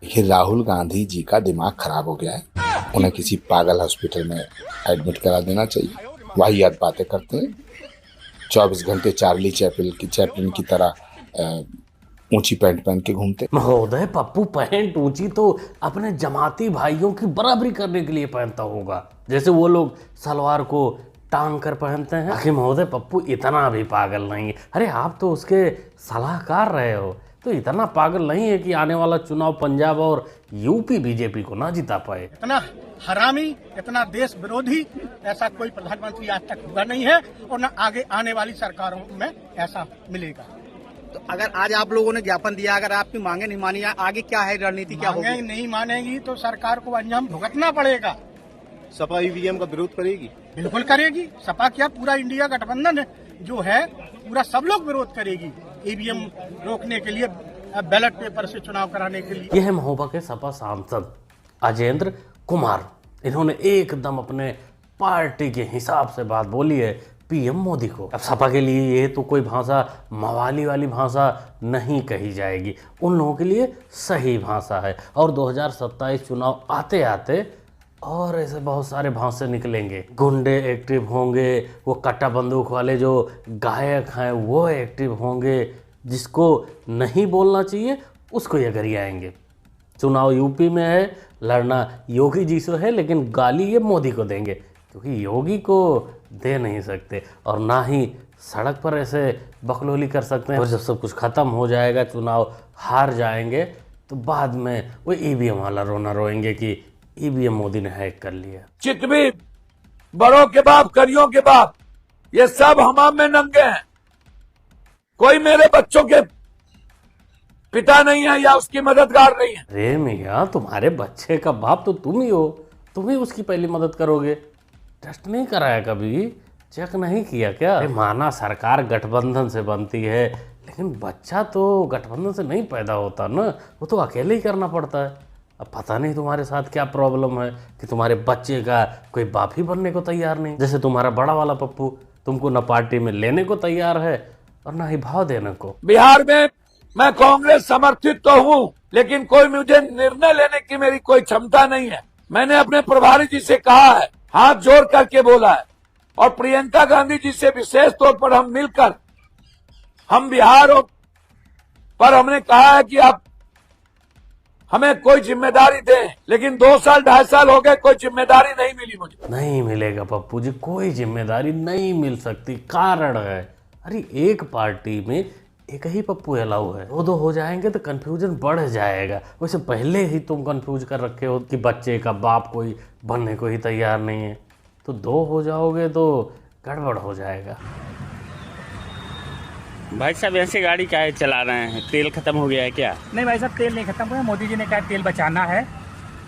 देखिए, राहुल गांधी जी का दिमाग खराब हो गया है। उन्हें किसी पागल हॉस्पिटल में एडमिट करा देना चाहिए। वाहियात बातें करते हैं। 24 घंटे चार्ली चैपलिन की तरह ऊंची पैंट पहन के घूमते। महोदय, पप्पू पैंट ऊंची तो अपने जमाती भाइयों की बराबरी करने के लिए पहनता होगा, जैसे वो लोग सलवार को टांग कर पहनते हैं। आखिर महोदय, पप्पू इतना भी पागल नहीं है। अरे आप तो उसके सलाहकार रहे हो, तो इतना पागल नहीं है कि आने वाला चुनाव पंजाब और यूपी बीजेपी को ना जिता पाए। इतना हरामी, इतना देश विरोधी ऐसा कोई प्रधानमंत्री आज तक हुआ नहीं है और न आगे आने वाली सरकारों में ऐसा मिलेगा। तो अगर आज आप लोगों ने ज्ञापन दिया, अगर आपकी मांगे नहीं मानी, आगे क्या है रणनीति, क्या होगी? मांगे नहीं मानेगी तो सरकार को अंजाम भुगतना पड़ेगा। सपा ईवीएम का विरोध करेगी? बिल्कुल करेगी। सपा क्या, पूरा इंडिया गठबंधन जो है पूरा सब लोग विरोध करेगी ईवीएम रोकने के लिए, बैलेट पेपर से चुनाव कराने के लिए। यह है महोबा के सपा सांसद अजेंद्र कुमार। इन्होंने एकदम अपने पार्टी के हिसाब से बात बोली है पीएम मोदी को। अब सपा के लिए ये तो कोई भाषा मवाली वाली भाषा नहीं कही जाएगी, उन लोगों के लिए सही भाषा है। और 2027 चुनाव आते आते और ऐसे बहुत सारे भाषे निकलेंगे। गुंडे एक्टिव होंगे, वो कट्टा बंदूक वाले जो गायक हैं वो एक्टिव होंगे, जिसको नहीं बोलना चाहिए उसको ये गरियाएंगे। चुनाव यूपी में है, लड़ना योगी जी से है, लेकिन गाली ये मोदी को देंगे, क्योंकि योगी को दे नहीं सकते और ना ही सड़क पर ऐसे बकलोली कर सकते हैं। और जब सब कुछ ख़त्म हो जाएगा, चुनाव हार जाएंगे, तो बाद में वो ईवीएम वाला रोना रोएंगे कि ईवीएम मोदी ने हैक कर लिया। चितवी, बड़ों के बाप, करियों के बाप, ये सब हमाम में नंगे हैं। कोई मेरे बच्चों के पिता नहीं है या उसकी मददगार नहीं है। अरे मियाँ, तुम्हारे बच्चे का बाप तो तुम ही हो, तुम ही उसकी पहली मदद करोगे। टेस्ट नहीं कराया कभी? चेक नहीं किया क्या? अरे माना सरकार गठबंधन से बनती है, लेकिन बच्चा तो गठबंधन से नहीं पैदा होता ना, वो तो अकेले ही करना पड़ता है। अब पता नहीं तुम्हारे साथ क्या प्रॉब्लम है कि तुम्हारे बच्चे का कोई बाप ही बनने को तैयार नहीं। जैसे तुम्हारा बड़ा वाला पप्पू तुमको न पार्टी में लेने को तैयार है और ना ही भाव देने को। बिहार में मैं कांग्रेस समर्थित तो हूँ, लेकिन कोई मुझे निर्णय लेने की मेरी कोई क्षमता नहीं है। मैंने अपने प्रभारी जी से कहा है, हाथ जोड़ करके बोला है, और प्रियंका गांधी जी से विशेष तौर पर हम मिलकर हम बिहार पर हमने कहा है कि आप हमें कोई जिम्मेदारी दें, लेकिन 2 साल 2.5 साल हो गए, कोई जिम्मेदारी नहीं मिली मुझे। नहीं मिलेगा पप्पू जी, कोई जिम्मेदारी नहीं मिल सकती। कारण है, अरे एक पार्टी में एक ही पप्पू अलाउ है, 2 हो जाएंगे तो कंफ्यूजन बढ़ जाएगा। वैसे पहले ही तुम कंफ्यूज कर रखे हो कि बच्चे का बाप कोई बनने को ही तैयार नहीं है, तो 2 हो जाओगे तो गड़बड़ हो जाएगा। भाई साहब, ऐसे गाड़ी काहे चला रहे हैं? तेल खत्म हो गया है क्या? नहीं भाई साहब, तेल नहीं खत्म हुआ। मोदी जी ने कहा तेल बचाना है,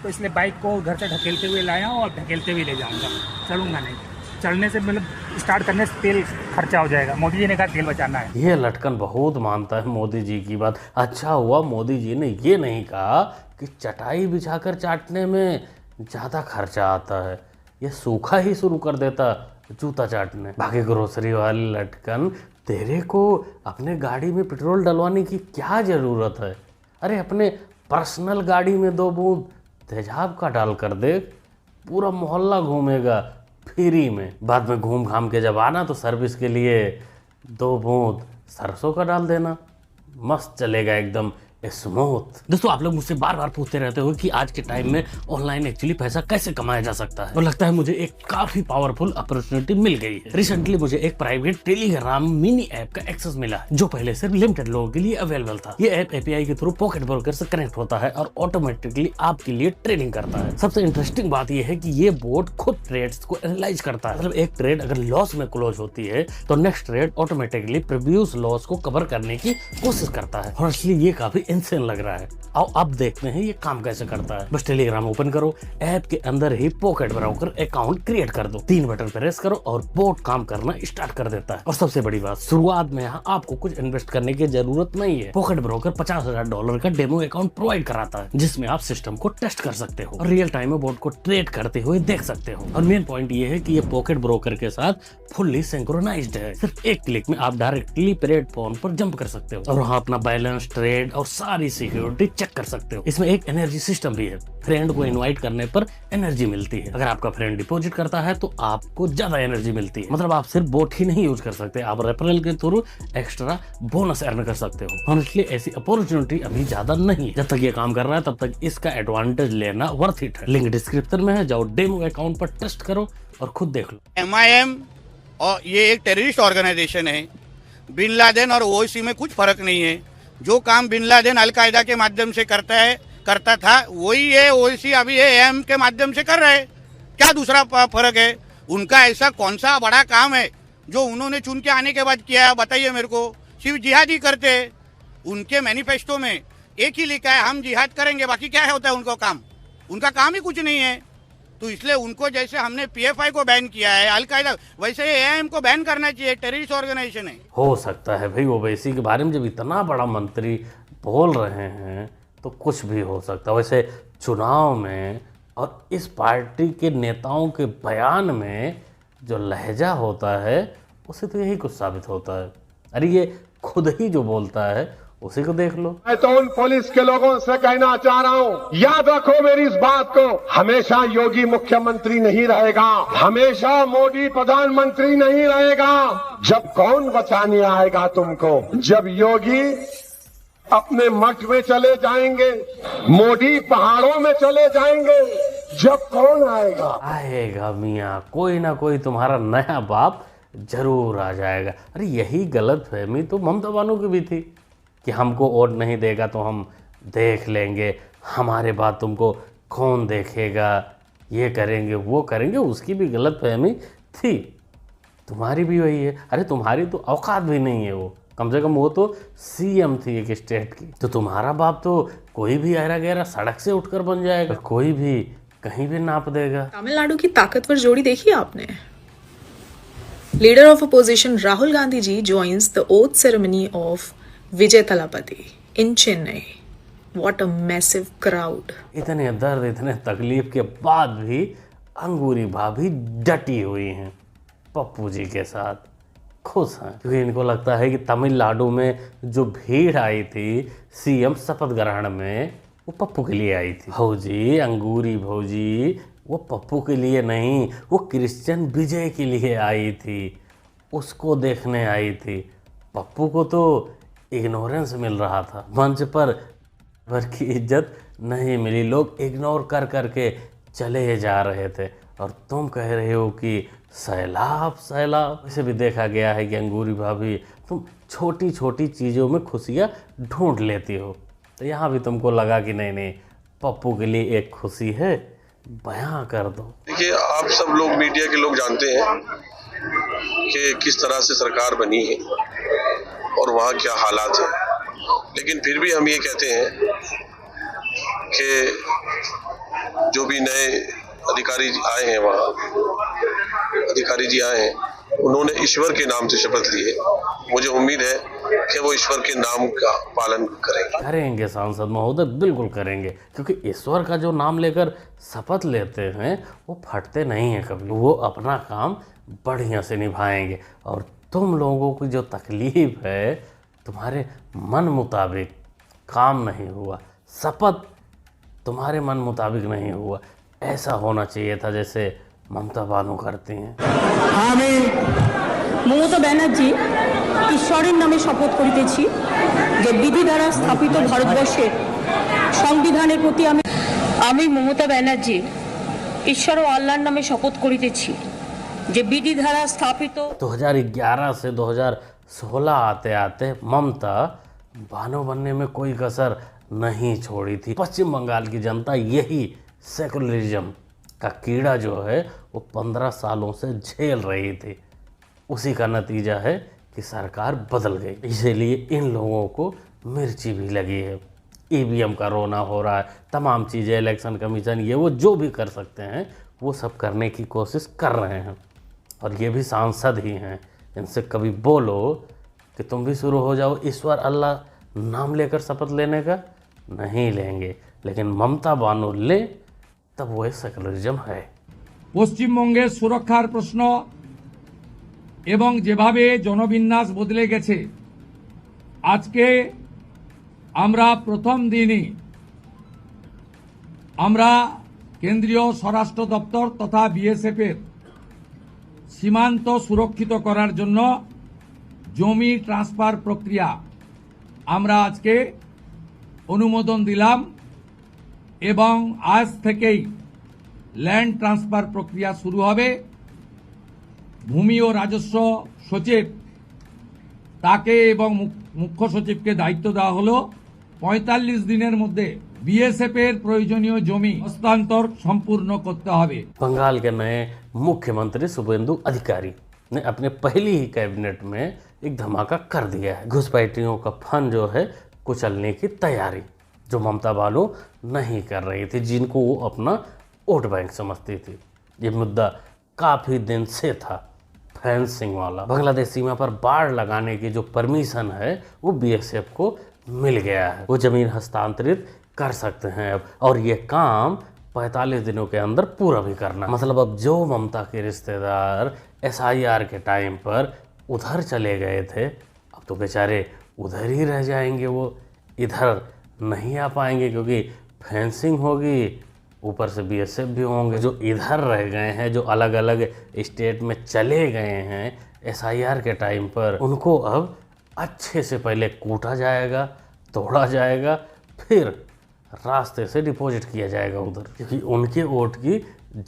तो इसलिए बाइक को घर से ढकेलते हुए लाया हूँ और ढकेलते हुए ले जाऊँगा। चलूँगा नहीं, चलने से मतलब स्टार्ट करने से तेल खर्चा हो जाएगा। मोदी जी ने कहा तेल बचाना है। ये लटकन बहुत मानता है मोदी जी की बात। अच्छा हुआ मोदी जी ने ये नहीं कहा कि चटाई बिछाकर चाटने में ज़्यादा खर्चा आता है, ये सूखा ही शुरू कर देता जूता चाटने। बाकी ग्रोसरी वाली लटकन, तेरे को अपने गाड़ी में पेट्रोल डलवाने की क्या ज़रूरत है? अरे अपने पर्सनल गाड़ी में 2 बूंद तेजाब का डाल कर दे, पूरा मोहल्ला घूमेगा फ्री में। बाद में घूम घाम के जब आना तो सर्विस के लिए 2 बूंद सरसों का डाल देना, मस्त चलेगा एकदम स्मूथ। दोस्तों, आप लोग मुझसे बार बार पूछते रहते हो कि आज के टाइम में ऑनलाइन एक्चुअली पैसा कैसे कमाया जा सकता है, और लगता है मुझे एक काफी पावरफुल अपॉर्चुनिटी मिल गई है। रिसेंटली मुझे एक प्राइवेट टेलीग्राम मिनी ऐप का एक्सेस मिला है, जो पहले सिर्फ लिमिटेड लोगों के लिए अवेलेबल था। ये ऐप एपीआई के थ्रू पॉकेट ब्रोकर से कनेक्ट होता है और ऑटोमेटिकली आपके लिए ट्रेडिंग करता है। सबसे इंटरेस्टिंग बात यह है कि ये बोट खुद ट्रेड्स को एनालाइज करता है। मतलब एक ट्रेड अगर लॉस में क्लोज होती है तो next trade automatically previous loss को कवर करने की कोशिश करता है, और इसलिए ये काफी इंसेन लग रहा है। आओ अब देखते हैं ये काम कैसे करता है। बस टेलीग्राम ओपन करो, ऐप के अंदर ही पॉकेट ब्रोकर अकाउंट क्रिएट कर दो, 3 बटन प्रेस करो और बोट काम करना स्टार्ट कर देता है। और सबसे बड़ी बात, शुरुआत में यहाँ आपको कुछ इन्वेस्ट करने की जरूरत नहीं है। पॉकेट ब्रोकर $50,000 का डेमो अकाउंट प्रोवाइड कराता है, जिसमें आप सिस्टम को टेस्ट कर सकते हो और रियल टाइम में बोट को ट्रेड करते हुए देख सकते हो। और मेन पॉइंट ये है कि ये पॉकेट ब्रोकर के साथ फुल्ली सिंक्रोनाइज्ड है। सिर्फ एक क्लिक में आप डायरेक्टली प्लेटफॉर्म पर जंप कर सकते हो और वहाँ अपना बैलेंस, ट्रेड और सारी सिक्योरिटी चेक कर सकते हो। इसमें एक एनर्जी सिस्टम भी है, फ्रेंड को इनवाइट करने पर एनर्जी मिलती है। अगर आपका फ्रेंड डिपॉजिट करता है तो आपको ज्यादा एनर्जी मिलती है। मतलब आप सिर्फ बोट ही नहीं यूज कर सकते, आप रेफरल के थ्रू एक्स्ट्रा बोनस अर्न कर सकते हो। ऑनेस्टली ऐसी अपॉर्चुनिटी अभी ज्यादा नहीं है। जब तक ये काम कर रहा है तब तक इसका एडवांटेज लेना वर्थ इट है। लिंक डिस्क्रिप्शन में है, जाओ डेमो अकाउंट पर टेस्ट करो और खुद देख लो। MIM और ये एक टेररिस्ट ऑर्गेनाइजेशन है। बिन लादेन और ओवैसी में कुछ फर्क नहीं है। जो काम बिन लादेन अलकायदा के माध्यम से करता था वही ये ओवैसी अभी AM के माध्यम से कर रहे हैं। क्या दूसरा फर्क है? उनका ऐसा कौन सा बड़ा काम है जो उन्होंने चुन के आने के बाद किया है? बताइए मेरे को। सिर्फ जिहाद ही करते हैं। उनके मैनिफेस्टो में एक ही लिखा है, हम जिहाद करेंगे। बाकी क्या है होता है उनका काम? उनका काम ही कुछ नहीं है। तो इसलिए उनको जैसे हमने PFI को बैन किया है, अलकायदा, वैसे AM को बैन करना चाहिए। टेररिस्ट ऑर्गेनाइजेशन है। हो सकता है भाई, ओवैसी के बारे में जब इतना बड़ा मंत्री बोल रहे हैं तो कुछ भी हो सकता है। वैसे चुनाव में और इस पार्टी के नेताओं के बयान में जो लहजा होता है उसे तो यही कुछ साबित होता है। अरे ये खुद ही जो बोलता है उसी को देख लो। मैं तो उन पुलिस के लोगों से कहना चाह रहा हूँ, याद रखो मेरी इस बात को, हमेशा योगी मुख्यमंत्री नहीं रहेगा, हमेशा मोदी प्रधानमंत्री नहीं रहेगा। जब कौन बचाने आएगा तुमको? जब योगी अपने मठ में चले जाएंगे, मोदी पहाड़ों में चले जाएंगे, जब कौन आएगा? आएगा मियाँ, कोई ना कोई तुम्हारा नया बाप जरूर आ जाएगा। अरे यही गलत फहमी तो ममता बानो की भी थी कि हमको वोट नहीं देगा तो हम देख लेंगे, हमारे बाद तुमको कौन देखेगा, ये करेंगे वो करेंगे। उसकी भी गलत फहमी थी, तुम्हारी भी वही है। अरे तुम्हारी तो औकात भी नहीं है, वो कम से कम वो तो CM थी एक स्टेट की। तो तुम्हारा बाप तो कोई भी ऐरा गैरा सड़क से उठकर बन जाएगा, कोई भी कहीं भी नाप देगा। तमिलनाडु की ताकतवर जोड़ी देखी आपने? Leader of opposition Rahul Gandhi ji joins the oath ceremony of Vijay Thalapathy in Chennai. What a massive crowd. इतने दर्द इतने तकलीफ के बाद भी अंगूरी भाभी डटी हुई हैं पप्पू जी के साथ, खुश हैं क्योंकि इनको लगता है कि तमिलनाडु में जो भीड़ आई थी CM शपथ ग्रहण में वो पप्पू के लिए आई थी। भौजी, अंगूरी भौजी वो पप्पू के लिए नहीं, वो क्रिश्चियन विजय के लिए आई थी, उसको देखने आई थी। पप्पू को तो इग्नोरेंस मिल रहा था, मंच पर भर की इज्जत नहीं मिली, लोग इग्नोर कर करके चले जा रहे थे। और तुम कह रहे हो कि सैलाब सैलाब। इसे भी देखा गया है कि अंगूरी भाभी तुम छोटी छोटी चीज़ों में खुशियाँ ढूंढ लेती हो, तो यहाँ भी तुमको लगा कि नहीं नहीं पप्पू के लिए एक खुशी है, बयां कर दो। देखिए, आप सब लोग मीडिया के लोग जानते हैं कि किस तरह से सरकार बनी है और वहाँ क्या हालात है, लेकिन फिर भी हम ये कहते हैं कि जो भी नए अधिकारी आए हैं, वहाँ अधिकारी जी आए हैं, उन्होंने ईश्वर के नाम से शपथ ली है। मुझे उम्मीद है कि वो ईश्वर के नाम का पालन करेंगे सांसद महोदय, बिल्कुल करेंगे, क्योंकि ईश्वर का जो नाम लेकर शपथ लेते हैं वो फटते नहीं हैं कभी, वो अपना काम बढ़िया से निभाएंगे। और तुम लोगों की जो तकलीफ है, तुम्हारे मन मुताबिक काम नहीं हुआ, शपथ तुम्हारे मन मुताबिक नहीं हुआ, ऐसा होना चाहिए था जैसे ममता बानो करती हैं। আমি মমতা ব্যানার্জি ঈশ্বরের নামে শপথ করিতেছি যে বিধি দ্বারা স্থাপিত ভারতবর্ষের সংবিধানের প্রতি আমি মমতা ব্যানার্জি ঈশ্বর ও আল্লাহর নামে শপথ করিতেছি যে বিধি দ্বারা স্থাপিত। 2011 से 2016 आते आते ममता बानो बनने में कोई कसर नहीं छोड़ी थी। पश्चिम बंगाल की जनता यही सेकुलरिज्म का कीड़ा जो है वो 15 सालों से झेल रही थी, उसी का नतीजा है कि सरकार बदल गई। इसीलिए इन लोगों को मिर्ची भी लगी है, EVM का रोना हो रहा है, तमाम चीज़ें इलेक्शन कमीशन ये वो जो भी कर सकते हैं वो सब करने की कोशिश कर रहे हैं। और ये भी सांसद ही हैं, इनसे कभी बोलो कि तुम भी शुरू हो जाओ ईश्वर अल्लाह नाम लेकर शपथ लेने का, नहीं लेंगे। लेकिन ममता बानो ले तब वो सेकुलरिज्म है। পশ্চিমবঙ্গের সুরক্ষার প্রশ্ন এবং যেভাবে জনবিন্যাস বদলে গেছে, আজকে আমরা প্রথম দিনই আমরা কেন্দ্রীয় স্বরাষ্ট্র দপ্তর তথা বিএসএফ এর সীমান্ত সুরক্ষিত করার জন্য জমি ট্রান্সফার প্রক্রিয়া আমরা আজকে অনুমোদন দিলাম এবং আজ থেকেই ল্যান্ড ট্রান্সফার প্রক্রিয়া শুরু হবে। ভূমি ও রাজস্ব সচিব তাকে এবং মুখ্য সচিবকে দায়িত্ব দেওয়া হলো 45 দিনের মধ্যে बीएसएफ এর প্রয়োজনীয় জমি হস্তান্তর সম্পূর্ণ করতে হবে। बंगाल के नए मुख्यमंत्री शुभेंदु अधिकारी ने अपने पहली ही कैबिनेट में एक धमाका कर दिया है। घुसपैठियों का फन जो है कुचलने की तैयारी, जो ममता बालो नहीं कर रही थी, जिनको वो अपना वोट बैंक समझती थी। ये मुद्दा काफी दिन से था, फेंसिंग वाला। बांग्लादेश सीमा पर बाढ़ लगाने की जो परमिशन है वो बीएसएफ को मिल गया है। वो जमीन हस्तांतरित कर सकते हैं अब, और ये काम 45 दिनों के अंदर पूरा भी करना। मतलब अब जो ममता के रिश्तेदार SIR के टाइम पर उधर चले गए थे, अब तो बेचारे उधर ही रह जाएंगे, वो इधर नहीं आ पाएंगे, क्योंकि फेंसिंग होगी, ऊपर से बीएसएफ भी होंगे। जो इधर रह गए हैं, जो अलग अलग स्टेट में चले गए हैं SIR के टाइम पर, उनको अब अच्छे से पहले कूटा जाएगा, तोड़ा जाएगा, फिर रास्ते से डिपॉजिट किया जाएगा उधर, क्योंकि उनके वोट की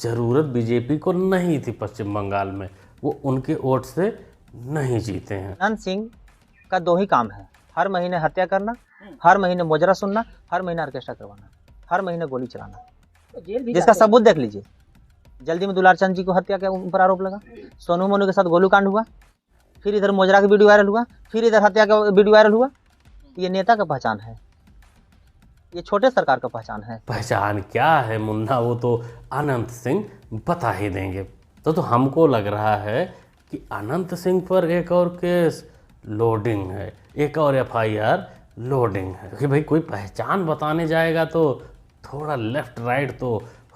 ज़रूरत बीजेपी को नहीं थी पश्चिम बंगाल में। वो उनके वोट से नहीं जीते हैं। अनंत सिंह का 2 ही काम है, हर महीने हत्या करना, हर महीने मुजरा सुनना, हर महीने ऑर्केस्ट्रा करवाना, हर महीने गोली चलाना, जिसका सबूत देख लीजिए। जल्दी में दुलार चंद जी को हत्या के ऊपर आरोप लगा, सोनू मोनू के साथ गोलू कांड हुआ, फिर इधर मुजरा का वीडियो वायरल हुआ, फिर इधर हत्या का वीडियो वायरल हुआ। ये नेता का पहचान है, ये छोटे सरकार का पहचान है। पहचान क्या है मुन्ना, वो तो अनंत सिंह बता ही देंगे। तो हमको लग रहा है कि अनंत सिंह पर एक और केस लोडिंग है, एक और FIR लोडिंग है, क्योंकि भाई कोई पहचान बताने जाएगा तो थोड़ा लेफ्ट राइट तो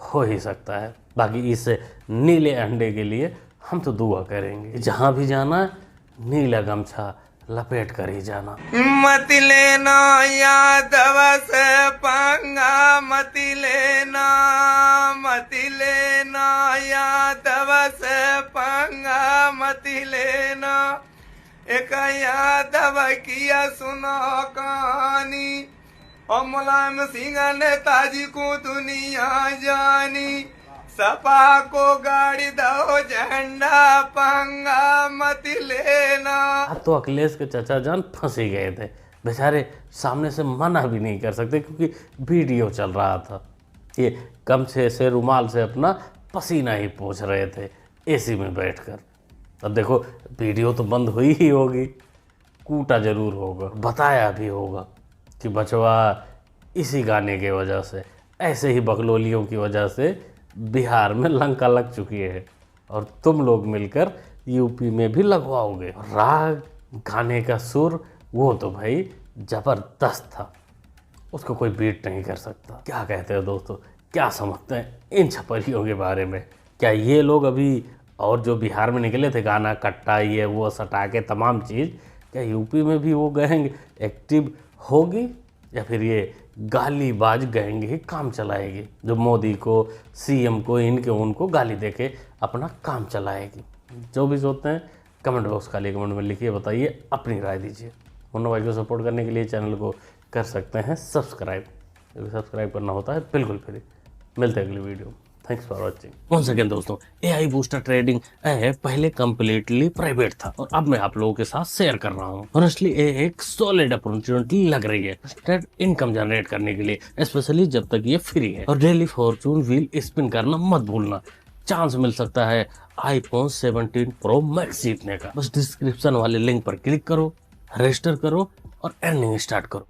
हो ही सकता है। बाकी इस नीले अंडे के लिए हम तो दुआ करेंगे, जहाँ भी जाना नीला गमछा लपेट कर ही जाना। मत लेना यादव से पंगा, मत लेना यादव से पंगा, मत लेना। एक यादव किया सुना कहानी, और मुलायम सिंह नेताजी को दुनिया जानी। सपा को गाड़ी दो झंडा, पंगा मत लेना। अब तो अखिलेश के चाचा जान फंस ही गए थे बेचारे, सामने से मना भी नहीं कर सकते, क्योंकि वीडियो चल रहा था। ये गमछे से रुमाल से अपना पसीना ही पोंछ रहे थे AC में बैठकर। अब देखो वीडियो तो बंद हुई ही होगी, कूटा जरूर होगा, बताया भी होगा कि बचवा इसी गाने की वजह से, ऐसे ही बकलोलियों की वजह से बिहार में लंका लग चुकी है, और तुम लोग मिलकर यूपी में भी लगवाओगे। राग गाने का सुर वो तो भाई जबरदस्त था, उसको कोई बीट नहीं कर सकता। क्या कहते हो दोस्तों, क्या समझते हैं इन छपरियों के बारे में? क्या ये लोग अभी, और जो बिहार में निकले थे गाना कट्टा ये वो सटा के तमाम चीज़, क्या यूपी में भी वो गैंग एक्टिव होगी, या फिर ये गालीबाज गैंग ही काम चलाएगी, जो मोदी को, CM को, इनके उनको गाली देके अपना काम चलाएगी? जो भी सोचते हैं कमेंट बॉक्स खाली कमेंट में लिखिए, बताइए, अपनी राय दीजिए। मुन्ना भाई को सपोर्ट करने के लिए चैनल को कर सकते हैं सब्सक्राइब, सब्सक्राइब करना होता है बिल्कुल फ्री। मिलते हैं अगली video. Thanks for watching. Once again दोस्तों, AI बूस्टर ट्रेडिंग ऐप पहले कम्प्लीटली प्राइवेट था, और अब मैं आप लोगों के साथ शेयर कर रहा हूँ। ऑनेस्टली ये एक सॉलिड अपॉर्चुनिटी लग रही है इनकम जनरेट करने के लिए, स्पेशली जब तक ये फ्री है। और डेली फॉर्चून व्हील स्पिन करना मत भूलना, चांस मिल सकता है iPhone 17 Pro Max जीतने का। बस डिस्क्रिप्शन वाले लिंक पर क्लिक करो, रजिस्टर करो और अर्निंग स्टार्ट करो।